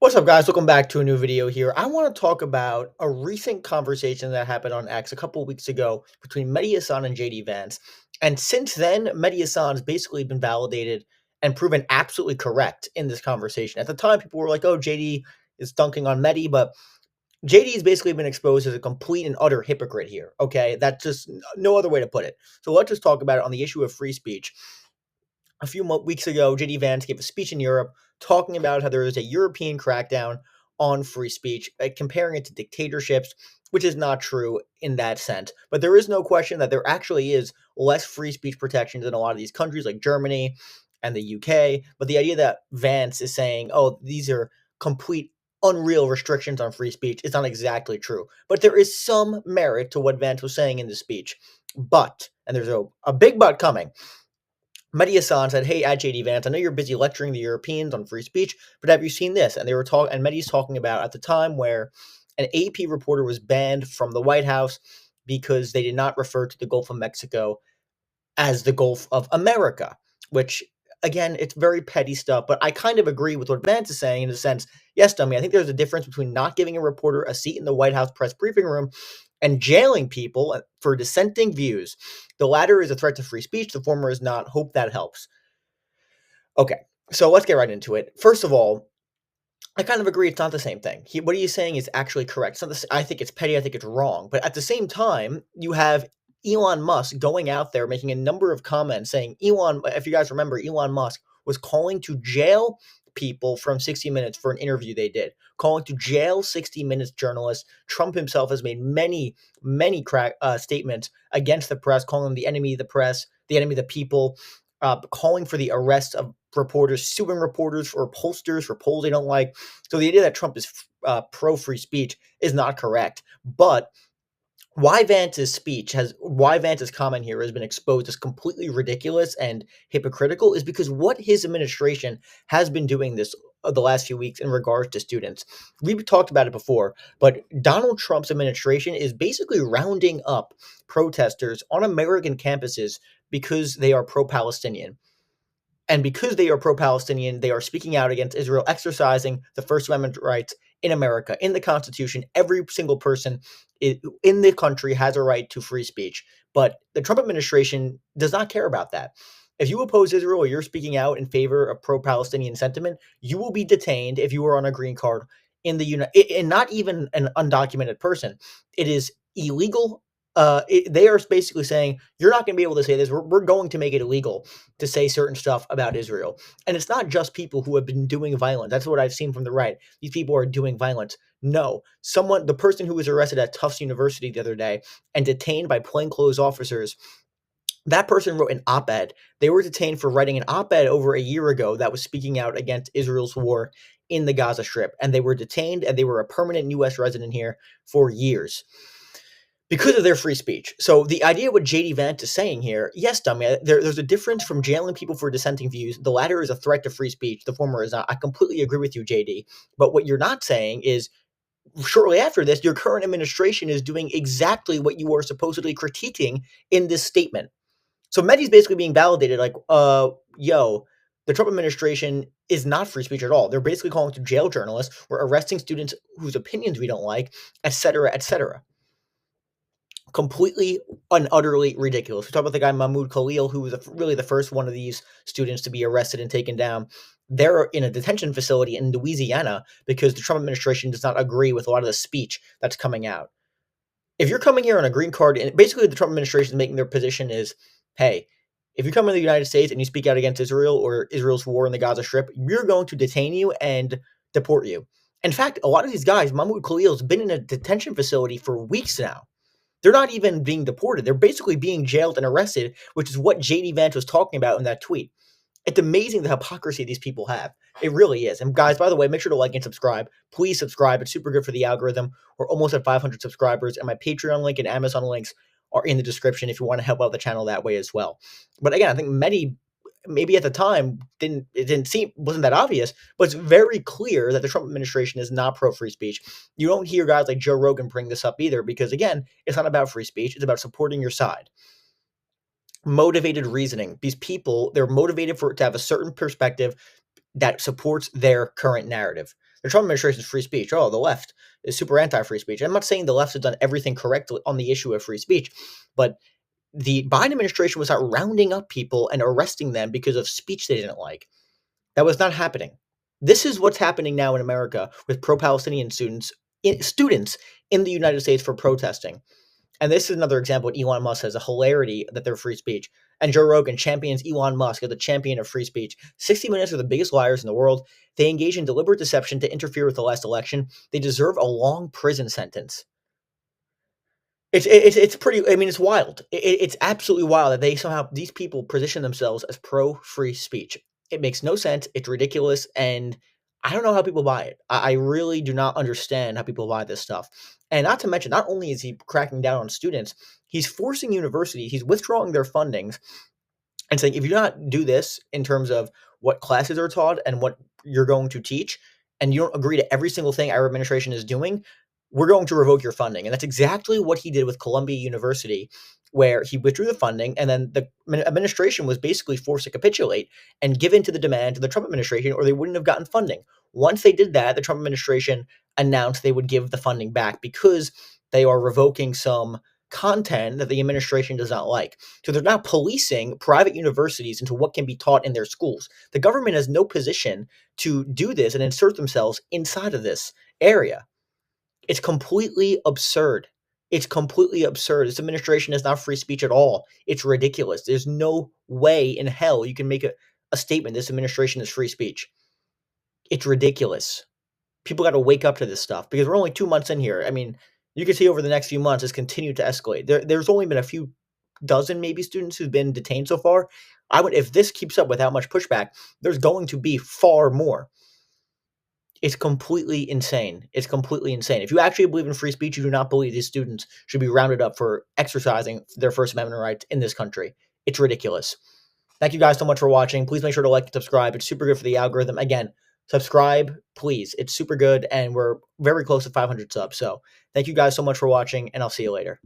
What's up, guys? Welcome back to a new video here. I want to talk about a recent conversation that happened on X a couple of weeks ago between Mehdi Hasan and JD Vance. And since then, Mehdi Hasan has basically been validated and proven absolutely correct in this conversation. At the time, people were like, oh, JD is dunking on Mehdi, but JD has basically been exposed as a complete and utter hypocrite here. Okay. That's just no other way to put it. So let's just talk about it on the issue of free speech. A few weeks ago, JD Vance gave a speech in Europe talking about how there is a European crackdown on free speech, comparing it to dictatorships, which is not true in that sense. But there is no question that there actually is less free speech protections in a lot of these countries like Germany and the UK. But the idea that Vance is saying, oh, these are complete unreal restrictions on free speech is not exactly true. But there is some merit to what Vance was saying in the speech. But, and there's a big but coming, Mehdi Hasan said, "Hey, at JD Vance, I know you're busy lecturing the Europeans on free speech, but have you seen this?" And they were talking, and Mehdi's talking about at the time where an AP reporter was banned from the White House because they did not refer to the Gulf of Mexico as the Gulf of America, which again, it's very petty stuff, but I kind of agree with what Vance is saying in the sense, yes, dummy, I think there's a difference between not giving a reporter a seat in the White House press briefing room and jailing people for dissenting views. The latter is a threat to free speech, the former is not. Hope that helps. Okay, so let's get right into it. First of all, I kind of agree it's not the same thing. What he's saying is actually correct. It's not I think it's petty. I think it's wrong. But at the same time, you have Elon Musk going out there making a number of comments saying if you guys remember, Elon Musk was calling to jail people from 60 Minutes for an interview they did, calling to jail 60 Minutes journalists. Trump himself has made many statements against the press, calling them the enemy of the press, the enemy of the people, calling for the arrest of reporters, suing reporters or pollsters for polls they don't like. So the idea that Trump is pro free speech is not correct. But why Vance's comment here has been exposed as completely ridiculous and hypocritical is because what his administration has been doing this the last few weeks in regards to students. We've talked about it before, but Donald Trump's administration is basically rounding up protesters on American campuses because they are pro-Palestinian. And because they are pro-Palestinian, they are speaking out against Israel, exercising the First Amendment rights in America, in the Constitution. Every single person in the country has a right to free speech. But the Trump administration does not care about that. If you oppose Israel or you're speaking out in favor of pro-Palestinian sentiment, you will be detained if you are on a green card in the and not even an undocumented person. It is illegal. They are basically saying you're not going to be able to say this. We're going to make it illegal to say certain stuff about Israel. And it's not just people who have been doing violence. That's what I've seen from the right. These people are doing violence. No, the person who was arrested at Tufts University the other day and detained by plainclothes officers, that person wrote an op-ed. They were detained for writing an op-ed over a year ago that was speaking out against Israel's war in the Gaza Strip. And they were detained and they were a permanent U.S. resident here for years because of their free speech. So the idea what JD Vance is saying here, yes, dummy, there's a difference from jailing people for dissenting views. The latter is a threat to free speech. The former is not. I completely agree with you, JD. But what you're not saying is shortly after this, your current administration is doing exactly what you are supposedly critiquing in this statement. So Mehdi's basically being validated like, the Trump administration is not free speech at all. They're basically calling to jail journalists. We're arresting students whose opinions we don't like, et cetera, et cetera. Completely and utterly ridiculous. We talk about the guy Mahmoud Khalil, who was really the first one of these students to be arrested and taken down. They're in a detention facility in Louisiana because the Trump administration does not agree with a lot of the speech that's coming out. If you're coming here on a green card, and basically the Trump administration is making their position is, hey, if you come into the United States and you speak out against Israel or Israel's war in the Gaza Strip, we're going to detain you and deport you. In fact, a lot of these guys, Mahmoud Khalil has been in a detention facility for weeks now. They're not even being deported. They're basically being jailed and arrested, which is what JD Vance was talking about in that tweet. It's amazing the hypocrisy these people have. It really is. And guys, by the way, make sure to like and subscribe. Please subscribe. It's super good for the algorithm. We're almost at 500 subscribers, and my Patreon link and Amazon links are in the description if you want to help out the channel that way as well. But again, I think Mehdi maybe at the time wasn't that obvious, but it's very clear that the Trump administration is not pro free speech. You don't hear guys like Joe Rogan bring this up either, because again, it's not about free speech. It's about supporting your side. Motivated reasoning. These people, they're motivated to have a certain perspective that supports their current narrative. The Trump administration is free speech. Oh, the left is super anti-free speech. I'm not saying the left has done everything correctly on the issue of free speech, but the Biden administration was not rounding up people and arresting them because of speech they didn't like. That was not happening. This is what's happening now in America with pro-Palestinian students in the United States for protesting. And this is another example what Elon Musk has a hilarity that they're free speech. And Joe Rogan champions Elon Musk as the champion of free speech. 60 Minutes are the biggest liars in the world. They engage in deliberate deception to interfere with the last election. They deserve a long prison sentence. It's pretty. I mean, it's wild. It's absolutely wild that they somehow these people position themselves as pro free speech. It makes no sense. It's ridiculous, and I don't know how people buy it. I really do not understand how people buy this stuff. And not to mention, not only is he cracking down on students, he's forcing universities. He's withdrawing their fundings and saying if you do not do this in terms of what classes are taught and what you're going to teach, and you don't agree to every single thing our administration is doing, we're going to revoke your funding. And that's exactly what he did with Columbia University, where he withdrew the funding, and then the administration was basically forced to capitulate and give in to the demand of the Trump administration, or they wouldn't have gotten funding. Once they did that, the Trump administration announced they would give the funding back because they are revoking some content that the administration does not like. So they're now policing private universities into what can be taught in their schools. The government has no position to do this and insert themselves inside of this area. It's completely absurd. It's completely absurd. This administration is not free speech at all. It's ridiculous. There's no way in hell you can make a statement this administration is free speech. It's ridiculous. People got to wake up to this stuff because we're only 2 months in here. I mean, you can see over the next few months it's continued to escalate. There's only been a few dozen maybe students who've been detained so far. If this keeps up without much pushback, there's going to be far more. It's completely insane. It's completely insane. If you actually believe in free speech, you do not believe these students should be rounded up for exercising their First Amendment rights in this country. It's ridiculous. Thank you guys so much for watching. Please make sure to like and subscribe. It's super good for the algorithm. Again, subscribe, please. It's super good, and we're very close to 500 subs. So thank you guys so much for watching, and I'll see you later.